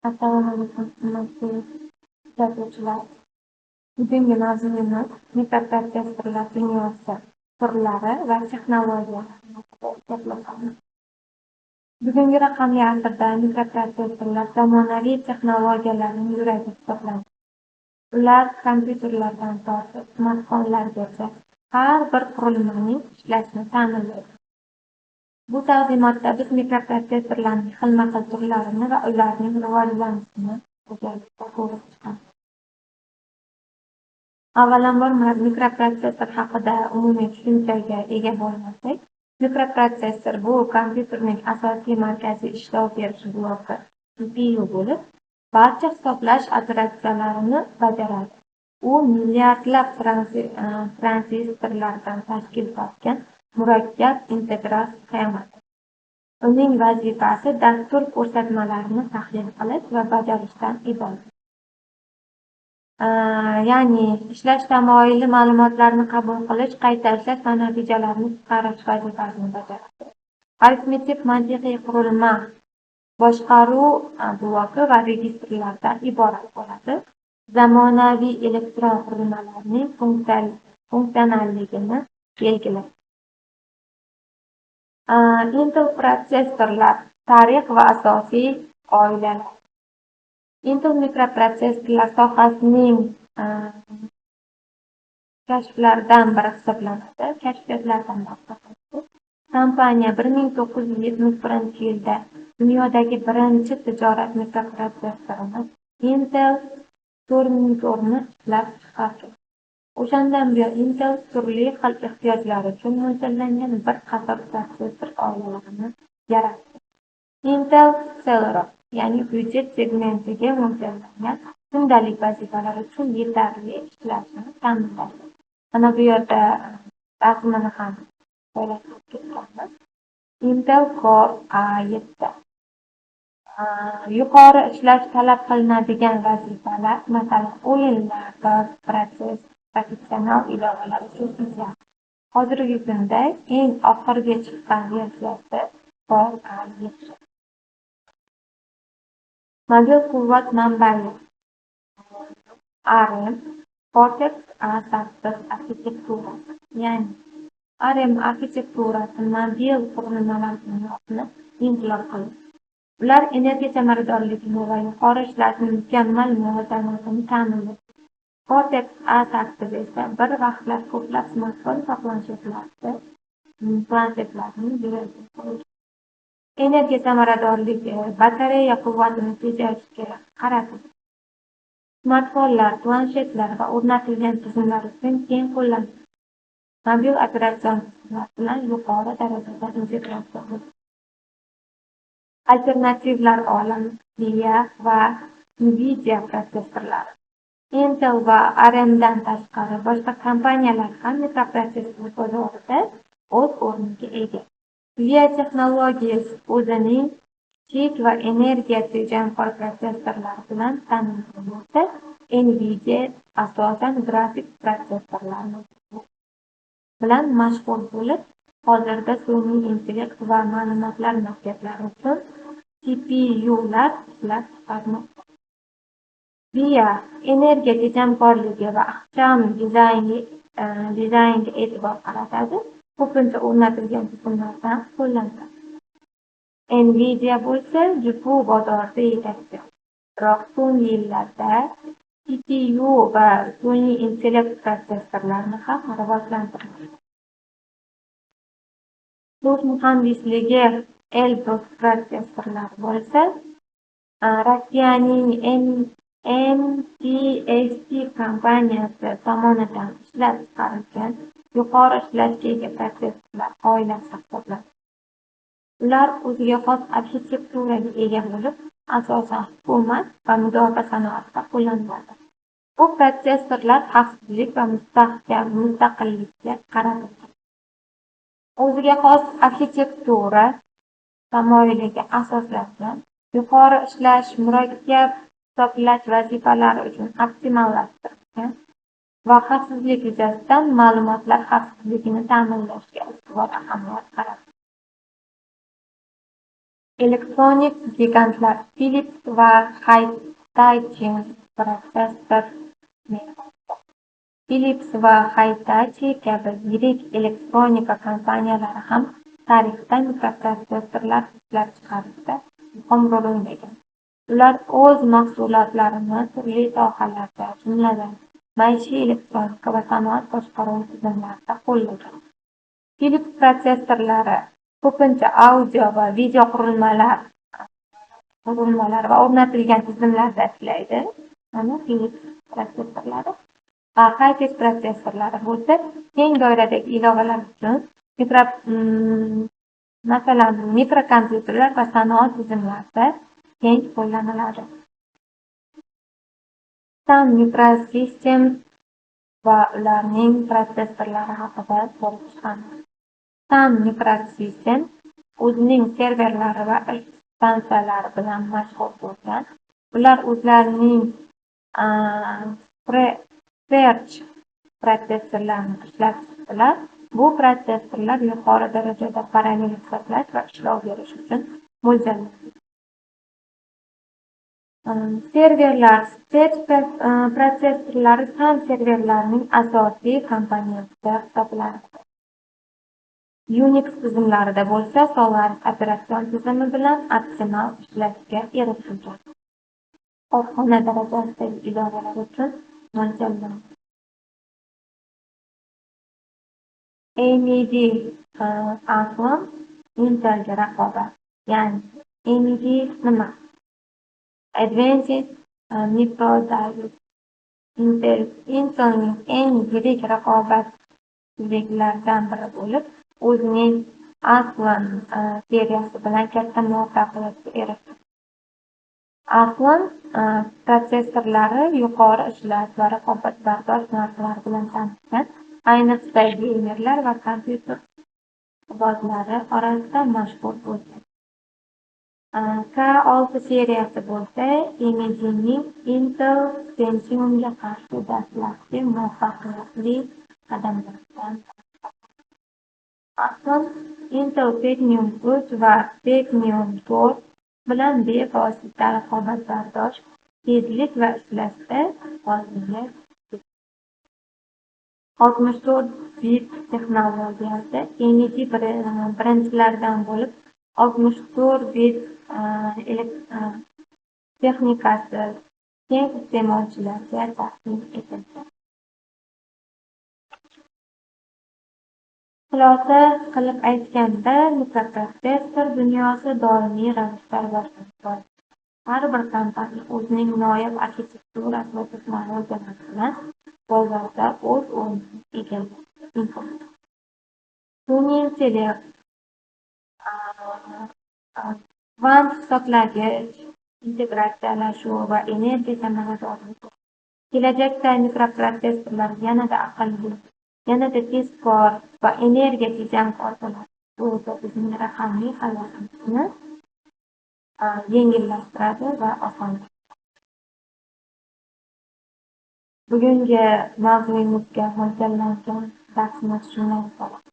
Assalomu alaykum, hurmatli kuzatuvchilar. Bugungi mavzuyimiz mikroprotsessorlar dunyosi, turlari va texnologiyalar haqida gaplashamiz. Bugungi raqamli asrda mikroprotsessorlar zamonaviy texnologiyalarning yuragi hisoblanadi. Ular kompyuterlardan tortib smartfonlargacha har bir qurilmaning ishlashini ta'minlaydi. Bu taqdimotda biz mikroprotsessorlarning xilma-xil turlarini va ularning rivojlanishini birgalikda ko'rib chiqamiz. Avvalambor mikroprotsessor haqida umumiy tushunchaga ega bo'lmasak, mikroprotsessor bu kompyuterning asosiy markaziy ishlov berish bloki CPU bo'lib, barcha hisoblash operatsiyalarini bajaradi. U milliardlab tranzistorlardan tashkil topgan murakkab integral sxemadir. Uning vazifasi dastur ko'rsatmalarini tahlil qilish va bajarishdan iborat. Ya'ni ishlash tamoyili ma'lumotlarni qabul qilish, qayta ishlash va natijalarni chiqarish vazifasini bajaradi. Arifmetik mantiqiy qurilma boshqaruv bloki va registrlardan iborat bo'ladi. Zamonaviy elektron qurilmalarning funksionalligini belgilaydi. Intel protsessorlar tarix va asosiy oilalar. Intel mikroprotsessorlar sohasining kashflaridan biri hisoblanadi. Kompaniya 1971-yilda dunyodagi birinchi tijorat mikroprotessorini Intel 4004 ni ishlab chiqardi. O'shandan buyon Intel turli xil ehtiyojlar uchun mo'ljallangan bir qator protsessor oilalarini yaratdi. Intel Celeron, ya'ni byudjet segmentiga mo'ljallangan kundalik vazifalar uchun yetarli ishlashni ta'minlaydi. Mana bu yerda rasmini ham joylashtirib ketganmiz. Intel Core A7. Yuqori ishlash talab qilinadigan vazifalar, masalan, o'yinlar, protsess, professional ilovalar uchun ideal. Hozirgi kunda eng oxirgi chiqqan versiyasi Core A7. Mobil quvvat manbai ARM Cortex A8 arxitekturasi, ya'ni ARM arxitekturasi mobil qurilmalar dunyosini inqilob qildi. Ular energiya samaradorligini va yuqori ishlashning mukammal muvozanatini ta'minlaydi. Cortex A8 esa bir vaqtlar ko'plab smartfon va planshetlarning yuragi bo'ldi. Energiya samaradorligi, batareya quvvatini tejashga qaratildi. Smartfonlar, planshetlar va o'rnatilgan tizimlar uchun keng qo'llaniladi. Mobil operatsion tizimlar bilan yuqori darajada integratsiya bo'ldi. Alternativlar olami NVIDIA va Nvidia protsessorlari. Intel va ARMdan tashqari boshqa kompaniyalar ham mikroprotsessor bozorida o'z o'rniga ega. VIA Technologies o'zining kichik va energiya tejamkor protsessorlar bilan ta'minlanmoqda. Nvidia asosan grafik protsessorlarni bilan mashg'ul bo'lib, hozirda sun'iy intellekt va ma'lumotlar markaziylari uchun CPUlar ishlab chiqarmoqda. VIA energiya tejamkorligi va ixcham dizaynga e'tibor qaratadi. Ko'pincha o'rnatilgan tizimlardan qo'llaniladi. Nvidia bo'lsa, bu bozorda yetakchi. Biroq so'nggi yillarda CPU va sun'iy intellekt protsessorlarini ham rivojlantirmoqda. So'z muhandisligi Elbrus protsessorlar bo'lsa, Rossiyaning MTST kompaniyasi tomonidan ishlab chiqarilgan yuqori ishlashga ega protsessorlar oilasi hisoblanadi. Ular o'ziga xos arxitekturaga ega bo'lib, asosan hukumat va mudofaa sanoatida qo'llaniladi. Bu protsessorlar xavfsizlik va mustaqillikka qaratilgan. O'ziga xos arxitektura tamoyiliga asoslangan, yuqori ishlash, murakkab hisoblash vazifalari uchun optimallashtirilgan va xavfsizlik yuzasidan ma'lumotlar xavfsizligini ta'minlashga ustuvor ahamiyat qaratadi. Elektronik gigantlar Philips va Hitachi protsessor Philips va Hitachi kabi yirik elektronika kompaniyalari ham tarixda mikroprotsessorlar ishlab chiqarishda muhim rol o'ynagan. Ular o'z mahsulotlarini turli sohalarda, jumladan, maishiy elektronika va sanoat boshqaruvi tizimlarida qo'llagan. Philips protsessorlari ko'pincha audio va video qurilmalar va o'rnatilgan tizimlarda ishlaydi. Mana Philips protsessorlari. High-tech protsessorlari bo'lsa, keng doiradagi ilovalar uchun masalan, mikrokompyuterlar va sanoat tizimlarida keng qo'llaniladi. Sun Microsystems va ularning protsessorlari haqida ko'rib chiqamiz. Sun Microsystems o'zining serverlari va ish stansiyalari bilan mashhur bo'lgan. Ular o'zlarining Search protsessorlarini ishlab chiqdilar. Bu protsessorlar yuqori darajada parallel hisoblash va ishlov berish uchun mo'ljallangan. Serverlar protsessorlari Sun serverlarining asosiy komponenti hisoblanadi. Unix tizimlarida bo'lsa, Solaris operatsion tizimi bilan optimal ishlashga erishilgan. Korxona darajasidagi ilovalar uchun mo'ljallangan. AMD Athlon Intelga raqobat. Ya'ni AMD nima? Advanced Micro Intelning eng yirik raqobatchilardan biri bo'lib, o'zining Athlon seriyasi bilan katta muvaffaqiyatga erishdi. Athlon protsessorlari yuqori ishlash va raqobatbardosh narxlar bilan tanilgan, ayniqsa geymerlar va kompyuter quvvatlari orasida mashhur bo'lgan. K6 seriyasi bo'lsa, AMDning Intel Pentiumga qarshi dastlabki muvaffaqiyatli qadamlardan Athlon Intel Pentium 3 va Pentium 4 bilan bevosita raqobatbardosh, tezlik va ishlashda oldinga 64 bit texnologiyasi AMD brendlaridan bo'lib, 64 bit texnikasi keng iste'molchilarga taqdim etildi. Xulosa qilib aytganda, mikroprotsessor dunyosi doimiy ravishda rivojlanib har bir kompaniya o'zining noyob arxitekturasi va texnologiyalari bilan bozorda o'z o'rnini egallaydi. Sun'iy intellekt, kvant hisoblagich, integratsiyalashuv va energiya samaradorligi. Kelajakda mikroprotsessorlar yanada aqlli, yanada tezkor va energiya tejamkor bo'ladi. Bu esa bizning raqamli hayotimizni yengillashtiradi va osonlashtiradi. Bugungi mavzuyimizga mo'ljallangan darsimiz shundan iborat.